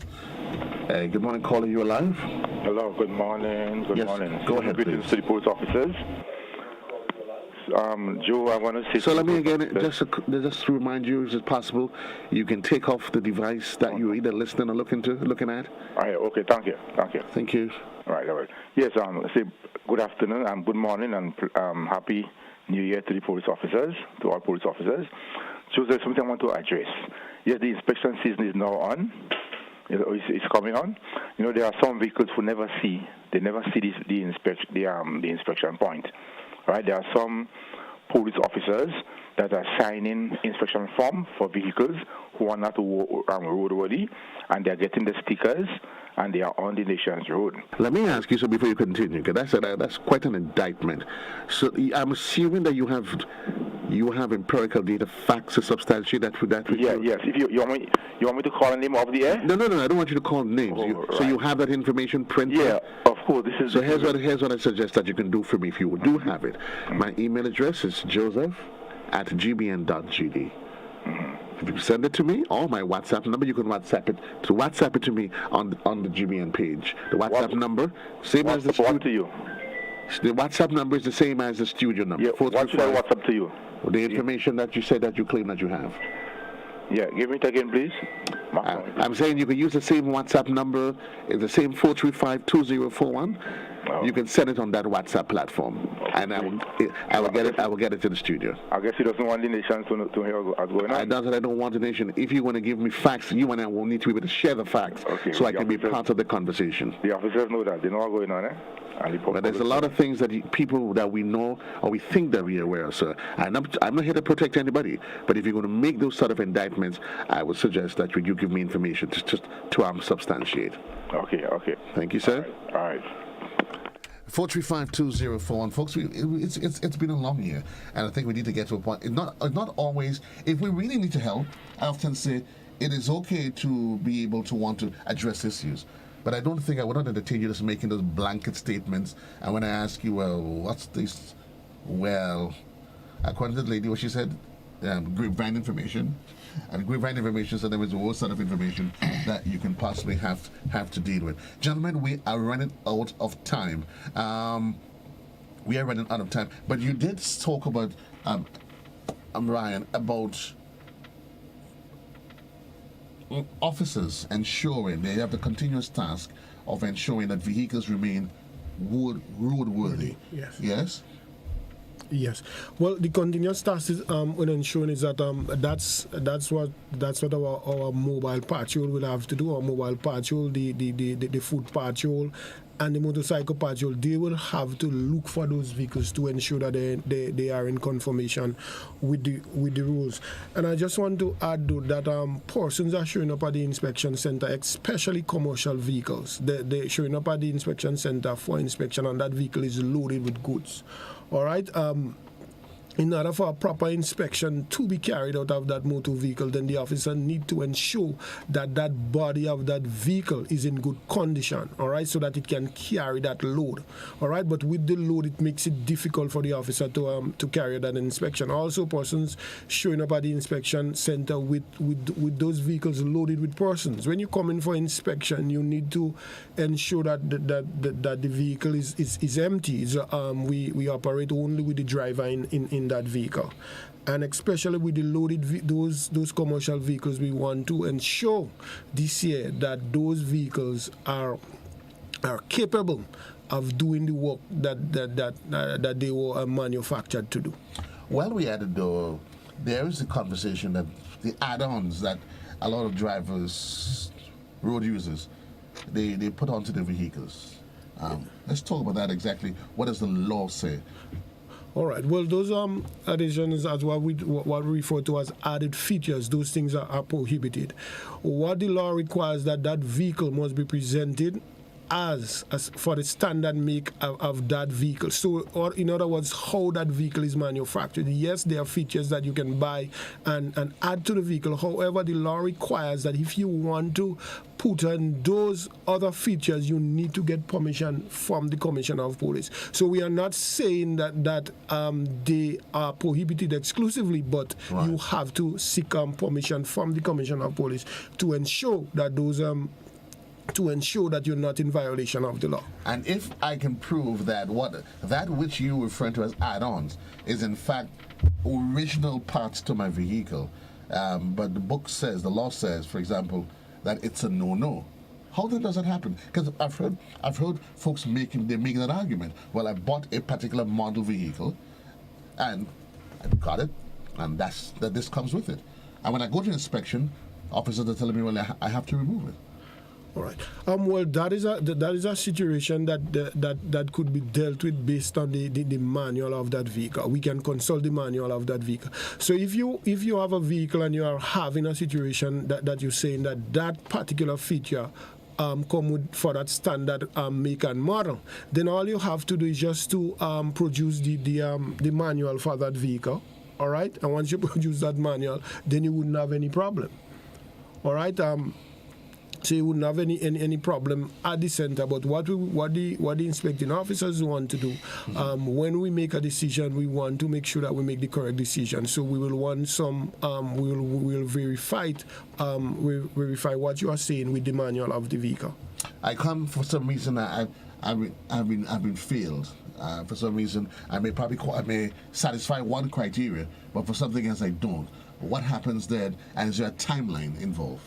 Good morning, caller. You alive? Hello, good morning. Good morning. Go ahead, Greetings please. to the police officers. Joe, I want to say... So let me again, just to remind you, if it's possible, you can take off the device that you're either listening or looking at. All right, okay, thank you. Thank you. All right. Yes, say good afternoon and good morning and happy New Year to the police officers, to all police officers. So there's something I want to address. Yes, the inspection season is now on. It's coming on. There are some vehicles who never see the inspection point. Right? There are some police officers that are signing inspection form for vehicles who are not roadworthy, and they're getting the stickers, and they are on the nation's road. Let me ask you, so before you continue, because that's quite an indictment. So I'm assuming that you have empirical data, facts to substantiate that. Yes. If you want me to call the name of the air? No. I don't want you to call names. So you have that information printed. Yeah, of course. So here's what I suggest that you can do for me if you do have it. My email address is joseph@gbn.gd. If you send it to me, or my WhatsApp number, you can WhatsApp it to me on the GBN page. The WhatsApp number, same as the studio. To you? The WhatsApp number is the same as the studio number. Yeah, what should I WhatsApp to you? The information that you said that you claim that you have. Yeah, give me it again, please. I'm saying you can use the same WhatsApp number. It's the same 435-2041. Oh. You can send it on that WhatsApp platform, and I will get it. I will get it to the studio. I guess he doesn't want the nation to hear what's going on. I don't want the nation. If you want to give me facts, you and I will need to be able to share the facts, so I can be part of the conversation. The officers know that. They know what's going on, eh? But there's a lot of things that people that we know or we think that we're aware of, sir. I'm not here to protect anybody, but if you're going to make those sort of indictments, I would suggest that you give me information to substantiate. Okay. Thank you, sir. All right. 435-2041, folks. It's been a long year, and I think we need to get to a point. Not always. If we really need to help, I often say it is okay to be able to want to address issues. But I would not entertain you just making those blanket statements. And when I ask you, well, what's this? Well, according to the lady, what she said, grapevine information. And grapevine information, so there is a whole set of information that you can possibly have to deal with. Gentlemen, we are running out of time. But you did talk about, Ryan, about officers ensuring they have the continuous task of ensuring that vehicles remain roadworthy. Yes. Well, the continuous task is when ensuring is that that's what our mobile patrol will have to do. Our mobile patrol, the foot patrol, and the motorcycle patrol, they will have to look for those vehicles to ensure that they are in conformation with the rules. And I just want to add though that persons are showing up at the inspection center, especially commercial vehicles. They're showing up at the inspection center for inspection, and that vehicle is loaded with goods. All right. In order for a proper inspection to be carried out of that motor vehicle, then the officer need to ensure that that body of that vehicle is in good condition, all right, so that it can carry that load, all right. But with the load, it makes it difficult for the officer to carry that inspection. Also, persons showing up at the inspection center with those vehicles loaded with persons. When you come in for inspection, you need to ensure that the vehicle is empty. We operate only with the driver in that vehicle, and especially with the loaded those commercial vehicles, we want to ensure this year that those vehicles are capable of doing the work that they were manufactured to do. Well, we added though, there is a conversation that the add-ons that a lot of drivers, road users, they put onto their vehicles. Let's talk about that exactly. What does the law say? All right. Well, those additions, as what we refer to as added features, those things are prohibited. What the law requires that vehicle must be presented as for the standard make of that vehicle. So, or in other words, how that vehicle is manufactured. Yes, there are features that you can buy and add to the vehicle. However, the law requires that if you want to put in those other features, you need to get permission from the Commissioner of Police. So we are not saying that they are prohibited exclusively, but you have to seek permission from the Commissioner of Police to ensure that those to ensure that you're not in violation of the law. And if I can prove that that which you refer to as add-ons is in fact original parts to my vehicle, but the law says, for example, that it's a no-no. How then does that happen? Because I've heard folks making that argument. Well, I bought a particular model vehicle, and I got it, and that this comes with it. And when I go to inspection, officers are telling me, well, I have to remove it. All right. Well, that is a situation that could be dealt with based on the manual of that vehicle. We can consult the manual of that vehicle. So if you have a vehicle and you are having a situation that you're saying that particular feature come with for that standard make and model, then all you have to do is just to produce the manual for that vehicle. All right. And once you produce that manual, then you wouldn't have any problem. All right. So you wouldn't have any problem at the center. But what the inspecting officers want to do, when we make a decision, we want to make sure that we make the correct decision. So we will want we'll verify what you are saying with the manual of the vehicle. I come for some reason. I've been failed. For some reason, I may satisfy one criteria, but for something else I don't. What happens then, and is there a timeline involved?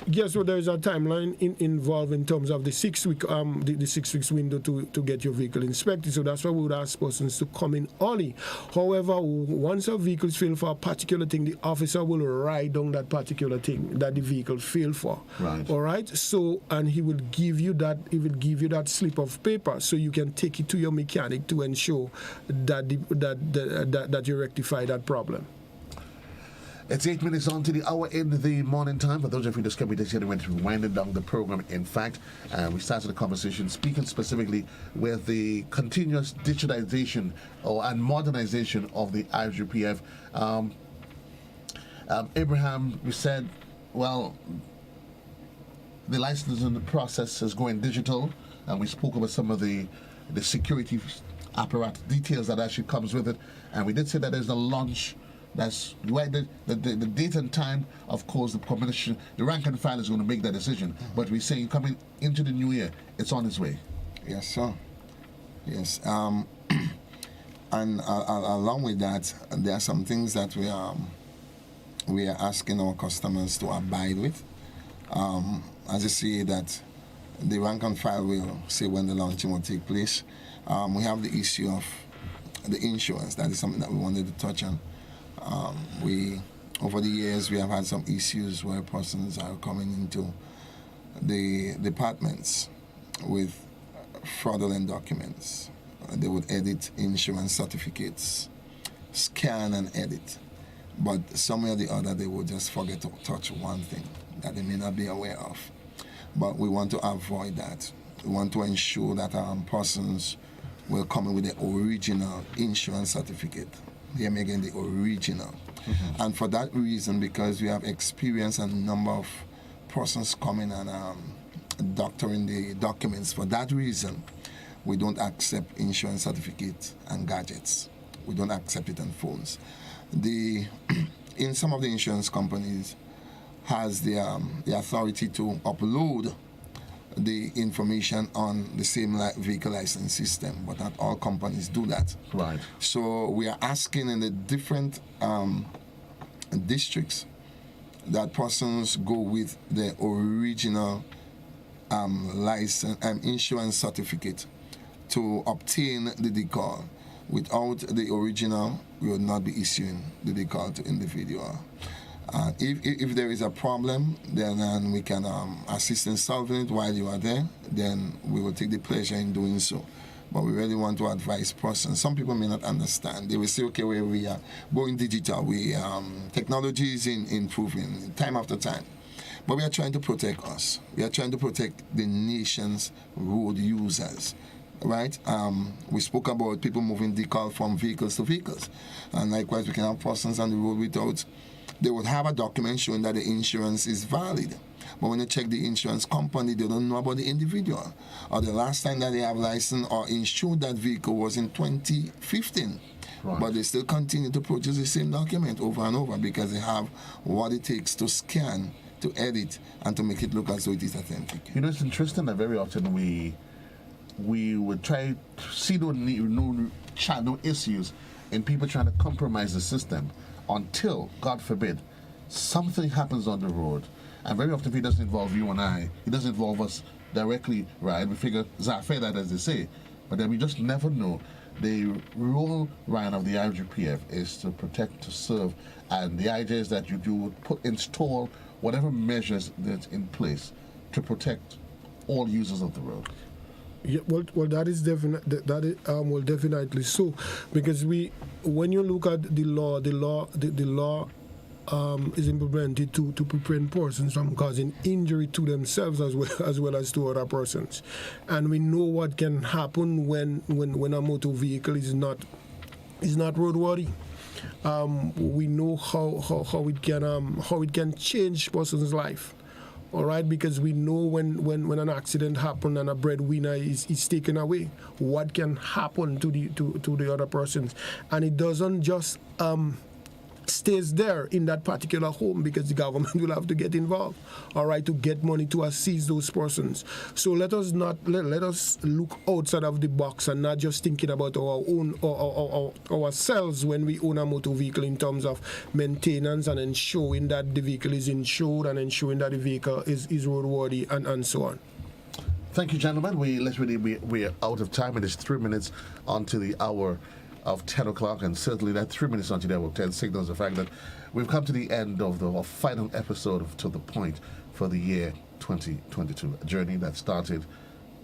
Yes, so there is a timeline involved in terms of the 6 week the 6 weeks window to get your vehicle inspected. So that's why we would ask persons to come in early. However, once a vehicle is failed for a particular thing, the officer will write down that particular thing that the vehicle failed for. Right. All right. So, and he will give you that. He will give you that slip of paper, so you can take it to your mechanic to ensure that you rectify that problem. It's 8 minutes on to the hour in the morning time. For those of you just coming this year, we're winding down the program. In fact, we started the conversation speaking specifically with the continuous digitization and modernization of the RGPF. Abraham, you said, well, the licensing process is going digital, and we spoke about some of the security apparatus details that actually comes with it, and we did say that there's a launch. That's why the date and time, of course, the rank and file is going to make that decision. But we're saying coming into the new year, it's on its way. Yes, sir. Yes. And along with that, there are some things that we are asking our customers to abide with. As you see that the rank and file will say when the launching will take place. We have the issue of the insurance. That is something that we wanted to touch on. Over the years, we have had some issues where persons are coming into the departments with fraudulent documents. They would edit insurance certificates, scan and edit, but somewhere or the other they would just forget to touch one thing that they may not be aware of. But we want to avoid that. We want to ensure that persons will come in with the original insurance certificate. They are making the original. Mm-hmm. And for that reason, because we have experienced a number of persons coming and doctoring the documents, for that reason, we don't accept insurance certificates and gadgets. We don't accept it on phones. In some of the insurance companies has the authority to upload the information on the same vehicle license system, but not all companies do that. Right. So we are asking in the different districts that persons go with the original license and insurance certificate to obtain the decal. Without the original, we will not be issuing the decal to individual. If there is a problem, then we can assist in solving it while you are there. Then we will take the pleasure in doing so. But we really want to advise persons. Some people may not understand. They will say, okay, we are going digital. Technology is improving time after time. But we are trying to protect us. We are trying to protect the nation's road users. Right? We spoke about people moving decal from vehicles to vehicles. And likewise, we can have persons on the road without, they would have a document showing that the insurance is valid. But when you check the insurance company, they don't know about the individual. Or the last time that they have licensed or insured that vehicle was in 2015. Right. But they still continue to produce the same document over and over because they have what it takes to scan, to edit, and to make it look as though it is authentic. You know, it's interesting that very often we would try to see no issues in people trying to compromise the system until, God forbid, something happens on the road. And very often, if it doesn't involve you and I, it doesn't involve us directly, right? We figure, fair that, as they say. But then we just never know. The role, Ryan, of the RGPF is to protect, to serve. And the idea is that you would install whatever measures that's in place to protect all users of the road. Yeah, well, that is definitely so, because when you look at the law is implemented to prevent persons from causing injury to themselves as well as to other persons, and we know what can happen when a motor vehicle is not roadworthy. We know how it can change person's life. All right, because we know when an accident happens and a breadwinner is taken away, what can happen to the other persons, and it doesn't just stays there in that particular home, because the government will have to get involved, all right, to get money to assist those persons. So let us look outside of the box and not just thinking about our own or ourselves when we own a motor vehicle, in terms of maintenance and ensuring that the vehicle is insured and ensuring that the vehicle is roadworthy and so on. Thank you, gentlemen. We're out of time. It is 3 minutes onto the hour of 10 o'clock, and certainly that 3 minutes onto the hour of 10 signals the fact that we've come to the end of the final episode of To The Point for the year 2022, a journey that started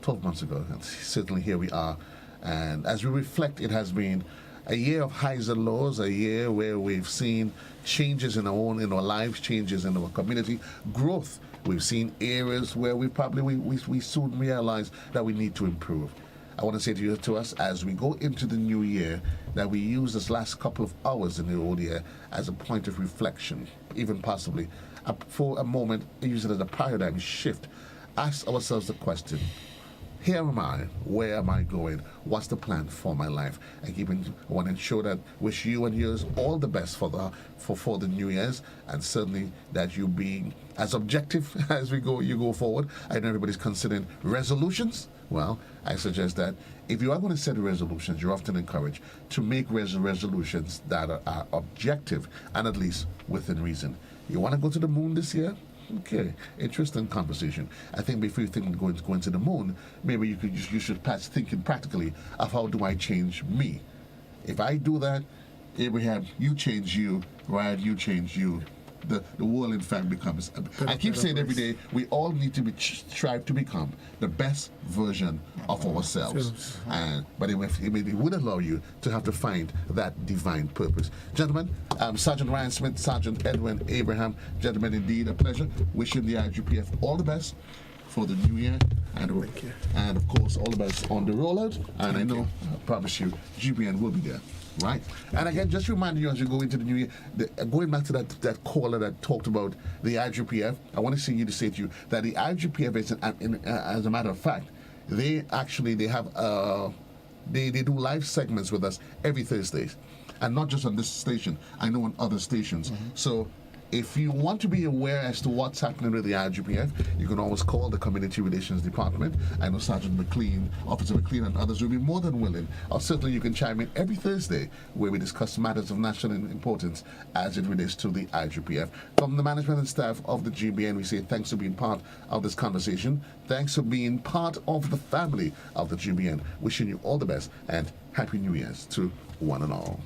12 months ago, and certainly here we are. And as we reflect, it has been a year of highs and lows, a year where we've seen changes in our lives, changes in our community, growth. We've seen areas where we soon realize that we need to improve. I want to say to us, as we go into the new year, that we use this last couple of hours in the old year as a point of reflection, even possibly for a moment, use it as a paradigm shift. Ask ourselves the question: here am I, where am I going, what's the plan for my life? I want to ensure that, wish you and yours all the best for the New Year's, and certainly that you being as objective as you go forward. I know everybody's considering resolutions. Well, I suggest that if you are going to set resolutions, you're often encouraged to make resolutions that are objective and at least within reason. You want to go to the moon this year? Okay, interesting conversation. I think before you think of going to the moon, maybe you should pass thinking practically of how do I change me. If I do that, Abraham, you change you, Ryan, you change you. The world, in fact, becomes. I keep saying every day, we all need to strive to become the best version of ourselves. But it would allow you to have to find that divine purpose. Gentlemen, Sergeant Ryan Smith, Sergeant Edwin Abraham, gentlemen, indeed a pleasure. Wishing the RGPF all the best for the new year, and of course all the best on the rollout. And I know, I promise you, GBN will be there. Right, and again, just remind you as you go into the new year, going back to that caller that talked about the RGPF, I want to say to you that the RGPF is, as a matter of fact, they have they do live segments with us every Thursdays, and not just on this station. I know on other stations. Mm-hmm. So if you want to be aware as to what's happening with the RGPF, you can always call the Community Relations Department. I know Sergeant McLean, Officer McLean, and others will be more than willing. Or certainly you can chime in every Thursday where we discuss matters of national importance as it relates to the RGPF. From the management and staff of the GBN, we say thanks for being part of this conversation. Thanks for being part of the family of the GBN. Wishing you all the best and Happy New Year's to one and all.